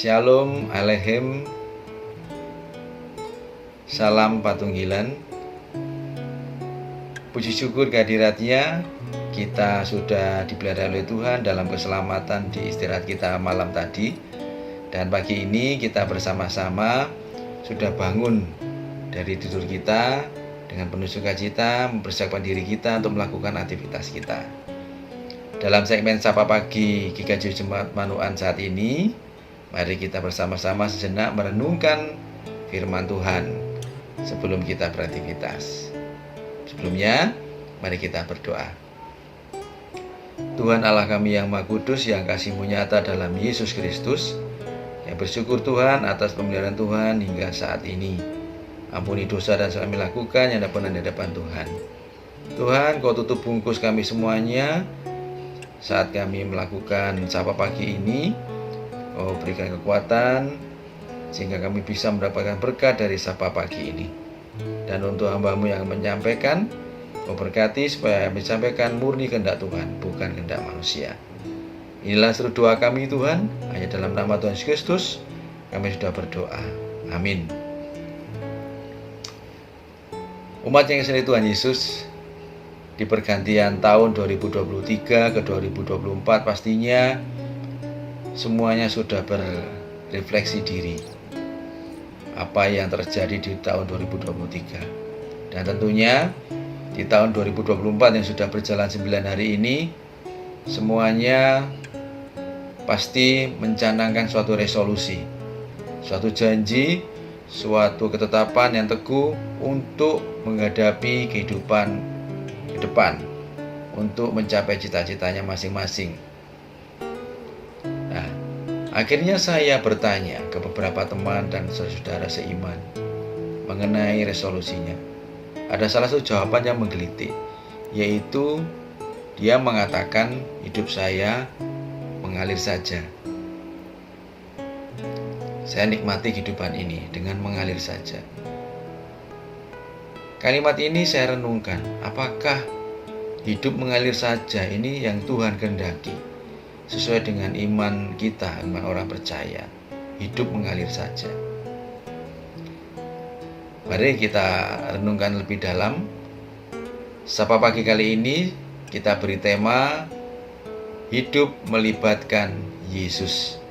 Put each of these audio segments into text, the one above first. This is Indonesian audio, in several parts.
Shalom Aleichem. Salam Patunggilan. Puji syukur kehadiratnya, kita sudah dipelihara oleh Tuhan dalam keselamatan di istirahat kita malam tadi. Dan pagi ini kita bersama-sama sudah bangun dari tidur kita dengan penuh sukacita, mempersiapkan diri kita untuk melakukan aktivitas kita. Dalam segmen Sapa Pagi GKJ Jemaat Manuan saat ini, mari kita bersama-sama sejenak merenungkan firman Tuhan sebelum kita beraktivitas. Sebelumnya, mari kita berdoa. Tuhan Allah kami yang Maha Kudus, yang kasih-Mu nyata dalam Yesus Kristus, yang bersyukur Tuhan atas pemeliharaan Tuhan hingga saat ini. Ampuni dosa dan salah kami lakukan yang dapat di hadapan Tuhan. Tuhan, Kau tutup bungkus kami semuanya saat kami melakukan Sapa Pagi ini. Kau berikan kekuatan sehingga kami bisa mendapatkan berkat dari Sapa Pagi ini. Dan untuk hamba-Mu yang menyampaikan, Kau berkati supaya yang disampaikan murni kehendak Tuhan, bukan kehendak manusia. Inilah seluruh doa kami Tuhan, hanya dalam nama Tuhan Yesus Kristus kami sudah berdoa. Amin. Umat yang dikasihi Tuhan Yesus, di pergantian tahun 2023 ke 2024 pastinya semuanya sudah berrefleksi diri apa yang terjadi di tahun 2023. Dan tentunya di tahun 2024 yang sudah berjalan 9 hari ini, semuanya pasti mencanangkan suatu resolusi, suatu janji, suatu ketetapan yang teguh untuk menghadapi kehidupan ke depan, untuk mencapai cita-citanya masing-masing. Nah, akhirnya saya bertanya ke beberapa teman dan saudara seiman mengenai resolusinya. Ada salah satu jawaban yang menggelitik, yaitu dia mengatakan hidup saya mengalir saja. Saya nikmati kehidupan ini dengan mengalir saja. Kalimat ini saya renungkan, apakah hidup mengalir saja ini yang Tuhan kehendaki? Sesuai dengan iman kita, iman orang percaya, hidup mengalir saja. Mari kita renungkan lebih dalam. Sapa Pagi kali ini kita beri tema hidup melibatkan Yesus.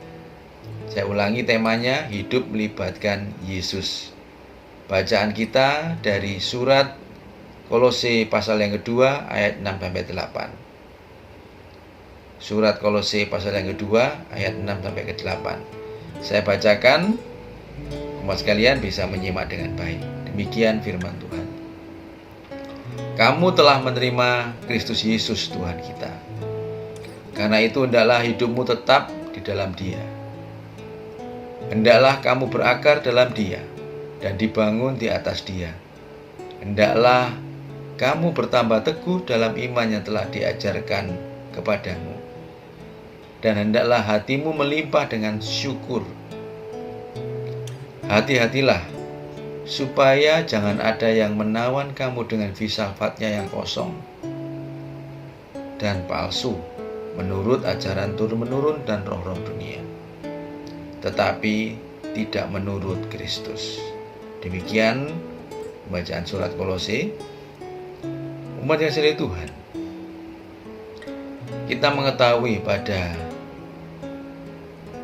Saya ulangi temanya, hidup melibatkan Yesus. Bacaan kita dari surat Kolose pasal yang kedua ayat 6-8. Surat Kolose pasal yang kedua ayat 6-8. Saya bacakan, umat sekalian bisa menyimak dengan baik. Demikian firman Tuhan. Kamu telah menerima Kristus Yesus Tuhan kita. Karena itu hendaklah hidupmu tetap di dalam Dia. Hendaklah kamu berakar dalam Dia dan dibangun di atas Dia. Hendaklah kamu bertambah teguh dalam iman yang telah diajarkan kepadamu. Dan hendaklah hatimu melimpah dengan syukur. Hati-hatilah, supaya jangan ada yang menawan kamu dengan filsafatnya yang kosong dan palsu, menurut ajaran turun-menurun dan roh-roh dunia, tetapi tidak menurut Kristus. Demikian bacaan surat Kolose. Umat yang dikasihi Tuhan, kita mengetahui pada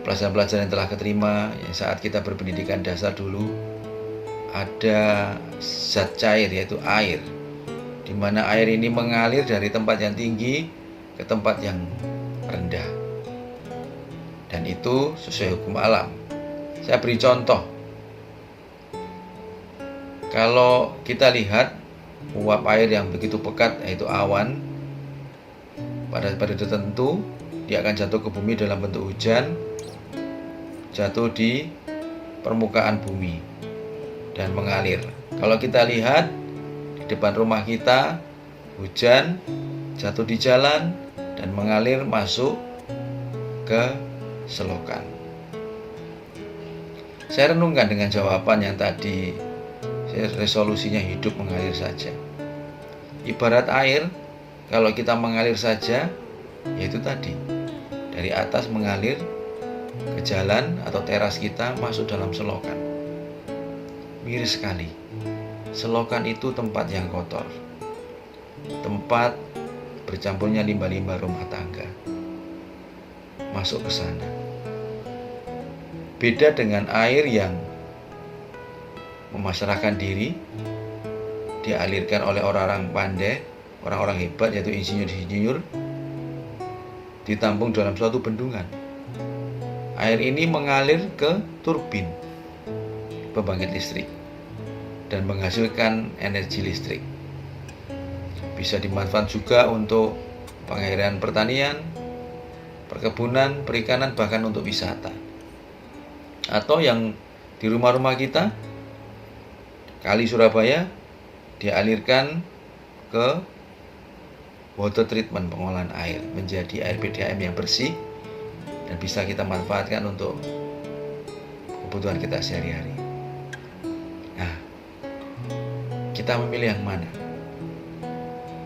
pelajaran-pelajaran yang telah keterima, yang saat kita berpendidikan dasar dulu, ada zat cair yaitu air, di mana air ini mengalir dari tempat yang tinggi ke tempat yang rendah, dan itu sesuai hukum alam. Saya beri contoh. Kalau kita lihat uap air yang begitu pekat, yaitu awan, pada periode tertentu dia akan jatuh ke bumi dalam bentuk hujan, jatuh di permukaan bumi dan mengalir. Kalau kita lihat di depan rumah kita, hujan jatuh di jalan dan mengalir masuk ke selokan. Saya renungkan dengan jawaban yang tadi, resolusinya hidup mengalir saja. Ibarat air, kalau kita mengalir saja, yaitu tadi, dari atas mengalir ke jalan atau teras kita masuk dalam selokan. Miris sekali. Selokan itu tempat yang kotor, tempat bercampurnya limbah-limbah rumah tangga. Masuk ke sana. Beda dengan air yang memasrahkan diri, dialirkan oleh orang-orang pandai, orang-orang hebat, yaitu insinyur-insinyur, ditampung dalam suatu bendungan. Air ini mengalir ke turbin pembangkit listrik dan menghasilkan energi listrik. Bisa dimanfaatkan juga untuk pengairan pertanian, perkebunan, perikanan, bahkan untuk wisata. Atau yang di rumah-rumah kita, Kali Surabaya dialirkan ke water treatment, pengolahan air, menjadi air PDAM yang bersih dan bisa kita manfaatkan untuk kebutuhan kita sehari-hari. Nah, kita memilih yang mana?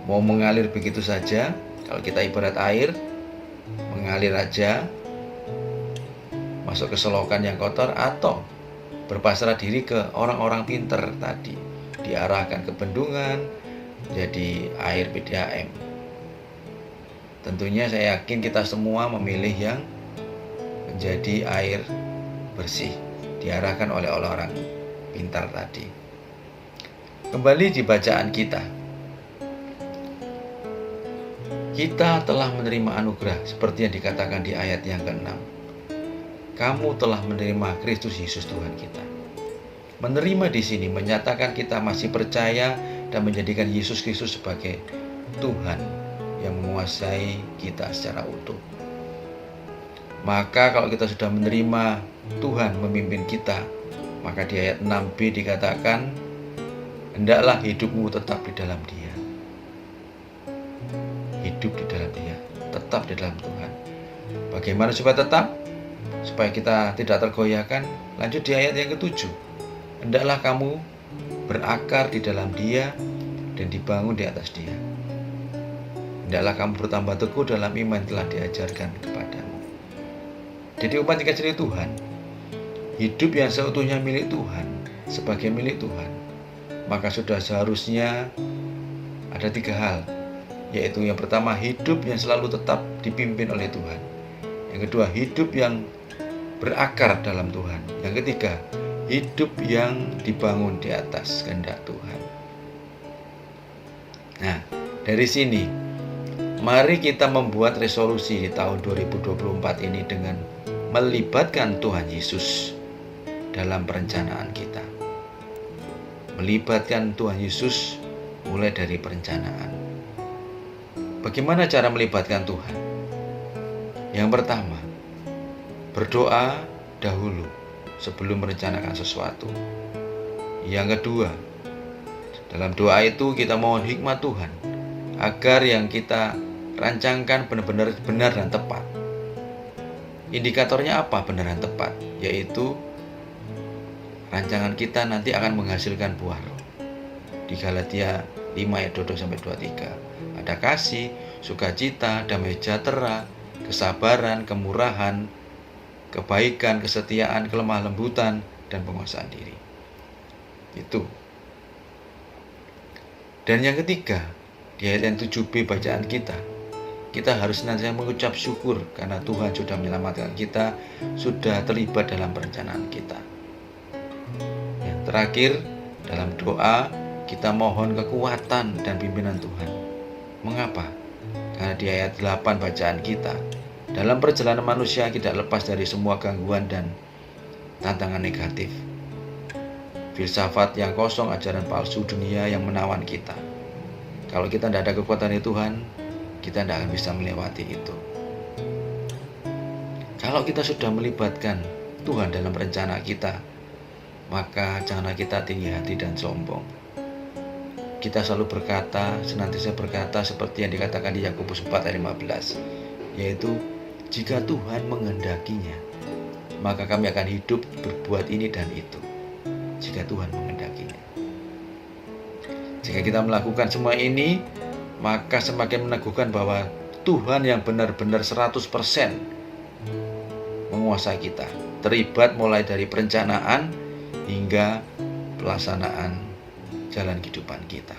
Mau mengalir begitu saja, kalau kita ibarat air, mengalir aja, masuk ke selokan yang kotor, atau berpasrah diri ke orang-orang pinter tadi, diarahkan ke bendungan, jadi air PDAM. Tentunya saya yakin kita semua memilih yang menjadi air bersih, diarahkan oleh orang pintar tadi. Kembali di bacaan kita. Kita telah menerima anugerah seperti yang dikatakan di ayat yang ke-6. Kamu telah menerima Kristus Yesus Tuhan kita. Menerima di sini menyatakan kita masih percaya dan menjadikan Yesus Kristus sebagai Tuhan yang menguasai kita secara utuh. Maka kalau kita sudah menerima Tuhan memimpin kita, maka di ayat 6b dikatakan, hendaklah hidupmu tetap di dalam Dia. Hidup di dalam Dia, tetap di dalam Tuhan. Bagaimana supaya tetap? Supaya kita tidak tergoyahkan. Lanjut di ayat yang ke-7. Hendaklah kamu berakar di dalam Dia dan dibangun di atas Dia. Hendaklah kamu bertambah teguh dalam iman telah diajarkan kepadamu. Jadi umat yang kecil Tuhan, hidup yang seutuhnya milik Tuhan, sebagai milik Tuhan, maka sudah seharusnya ada 3 hal, yaitu yang pertama, hidup yang selalu tetap dipimpin oleh Tuhan. Yang kedua, hidup yang berakar dalam Tuhan. Yang ketiga, hidup yang dibangun di atas kehendak Tuhan. Nah, dari sini mari kita membuat resolusi di tahun 2024 ini dengan melibatkan Tuhan Yesus dalam perencanaan kita. Melibatkan Tuhan Yesus mulai dari perencanaan. Bagaimana cara melibatkan Tuhan? Yang pertama, berdoa dahulu sebelum merencanakan sesuatu. Yang kedua, dalam doa itu kita mohon hikmat Tuhan agar yang kita rancangkan benar-benar benar dan tepat. Indikatornya apa benar dan tepat? Yaitu rancangan kita nanti akan menghasilkan buah roh. Di Galatia 5 ayat 22-23 ada kasih, sukacita, damai sejahtera, kesabaran, kemurahan, kebaikan, kesetiaan, kelemah lembutan, dan penguasaan diri. Itu. Dan yang ketiga, di ayat yang 7b bacaan kita harus nantinya mengucap syukur karena Tuhan sudah menyelamatkan kita, sudah terlibat dalam perencanaan kita. Yang terakhir, dalam doa kita mohon kekuatan dan pimpinan Tuhan. Mengapa? Karena di ayat 8 bacaan kita, dalam perjalanan manusia tidak lepas dari semua gangguan dan tantangan negatif. Filsafat yang kosong, ajaran palsu dunia yang menawan kita. Kalau kita tidak ada kekuatan dari Tuhan, kita tidak akan bisa melewati itu. Kalau kita sudah melibatkan Tuhan dalam rencana kita, maka janganlah kita tinggi hati dan sombong. Kita selalu berkata, senantiasa berkata seperti yang dikatakan di Yakobus 4 ayat 15, yaitu jika Tuhan menghendakinya, maka kami akan hidup berbuat ini dan itu. Jika Tuhan menghendakinya. Jika kita melakukan semua ini, maka semakin meneguhkan bahwa Tuhan yang benar-benar 100% menguasai menguasai kita, terlibat mulai dari perencanaan hingga pelaksanaan jalan kehidupan kita.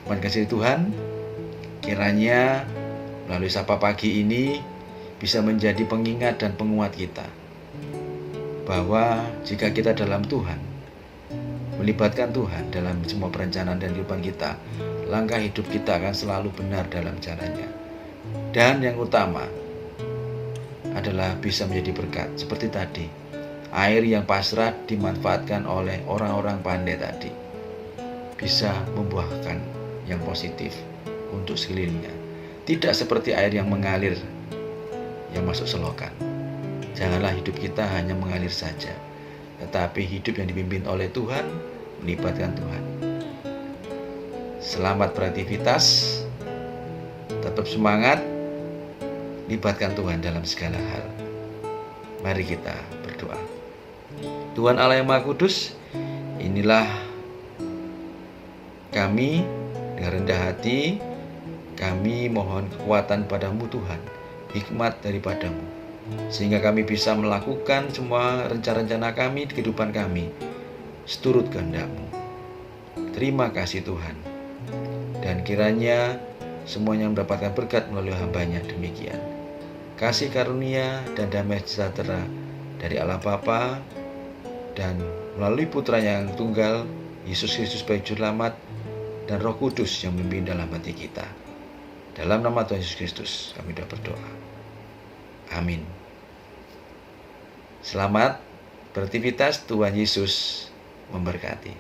Mohon kasih Tuhan, kiranya melalui Sapa Pagi ini bisa menjadi pengingat dan penguat kita bahwa jika kita dalam Tuhan, melibatkan Tuhan dalam semua perencanaan dan kehidupan kita, langkah hidup kita akan selalu benar dalam jalannya. Dan yang utama adalah bisa menjadi berkat. Seperti tadi, air yang pasrah dimanfaatkan oleh orang-orang pandai tadi, bisa membuahkan yang positif untuk sekelilingnya. Tidak seperti air yang mengalir, yang masuk selokan. Janganlah hidup kita hanya mengalir saja, tetapi hidup yang dipimpin oleh Tuhan, melibatkan Tuhan. Selamat beraktivitas, tetap semangat, libatkan Tuhan dalam segala hal. Mari kita berdoa. Tuhan Allah yang Maha Kudus, inilah kami dengan rendah hati, kami mohon kekuatan padamu Tuhan, hikmat daripadamu, sehingga kami bisa melakukan semua rencana-rencana kami di kehidupan kami seturut kehendak-Mu. Terima kasih Tuhan, dan kiranya semuanya mendapatkan berkat melalui hamba-Nya demikian. Kasih karunia dan damai sejahtera dari Allah Bapa dan melalui Putra-Nya yang tunggal, Yesus Kristus sebagai Juru Selamat, dan Roh Kudus yang memimpin dalam hati kita. Dalam nama Tuhan Yesus Kristus kami doa berdoa. Amin. Selamat beraktivitas, Tuhan Yesus memberkati.